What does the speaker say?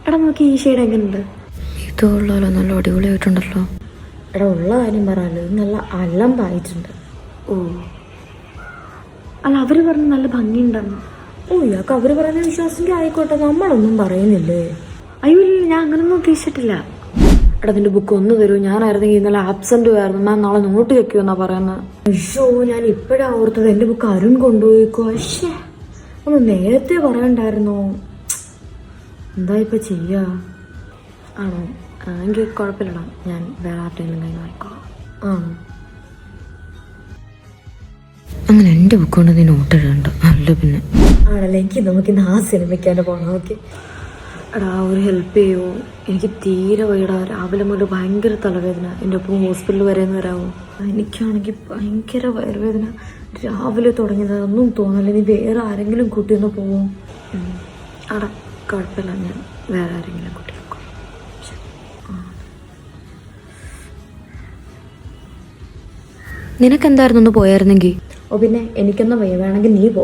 എടാ നോക്കി ഈ ഷെയ്ഡ് എങ്ങനെയുണ്ട്? ഇതുള്ളല്ലോ നല്ല അടിപൊളിയായിട്ടുണ്ടല്ലോ. എടാ ഉള്ള കാര്യം പറയാമല്ലോ, ഇത് നല്ല അലമ്പായിട്ടുണ്ട്. ഓ അല്ല അവർ പറഞ്ഞ് നല്ല ഭംഗിയുണ്ടെന്ന്. ഓ ഇയാൾക്ക് അവർ പറയുന്ന വിശ്വാസമെങ്കിൽ ആയിക്കോട്ടെ, നമ്മളൊന്നും പറയുന്നില്ലേ. അയ്യോ ഇല്ല, ഞാൻ അങ്ങനൊന്നും ഉദ്ദേശിച്ചിട്ടില്ല. എടാ നിന്റെ ബുക്ക് ഒന്ന് തരൂ, ഞാനായിരുന്നെങ്കിൽ ഇന്നലെ ആബ്സെന്റ് ആയിരുന്നു, മാം നാളെ നോട്ട് വെക്കുമെന്നാ പറയുന്നത്. അയ്യോ ഞാൻ ഇപ്പോഴാ ഓർത്തത്, എൻ്റെ ബുക്ക് അരുൺ കൊണ്ടുപോയിക്കോ. പക്ഷേ ഒന്ന് നേരത്തെ പറയണ്ടായിരുന്നോ? എന്താ ഇപ്പം ചെയ്യുക? ആണോ? എങ്കിൽ കുഴപ്പമില്ലടാ, ഞാൻ വേറെ ആരുടെയെങ്കിലും കയ്യിൽ നിന്ന് വായിക്കോളാം. അങ്ങനെ എൻ്റെ ബുക്ക് കൊണ്ട് നീ നോട്ട് എഴുതണ്ട. അല്ല പിന്നെ ആണല്ലേ, എനിക്ക് നമുക്കിന്ന് ആ സിനിമയ്ക്കാണ്ട് പോകണം. ഓക്കെ എടാ ഒരു ഹെൽപ്പ് ചെയ്യുമോ? എനിക്ക് തീരെ വയ്യടാ, രാവിലെ മുതൽ ഭയങ്കര തലവേദന. എൻ്റെ ഒപ്പം ഹോസ്പിറ്റലിൽ വരെയെന്ന് വരാമോ? എനിക്കാണെങ്കിൽ ഭയങ്കര വയറുവേദന രാവിലെ തുടങ്ങിയത്. ഒന്നും തോന്നല്ല, നീ വേറെ ആരെങ്കിലും കൂട്ടിയൊന്ന് പോവും? അടാ കുഴപ്പമില്ല, ഞാൻ വേറെ ആരെങ്കിലും കൂട്ടി വെക്കും. നിനക്കെന്തായിരുന്നു ഒന്ന് പോയായിരുന്നെങ്കിൽ? ഓ പിന്നെ എനിക്കൊന്നും വേണമെങ്കിൽ നീ പോ.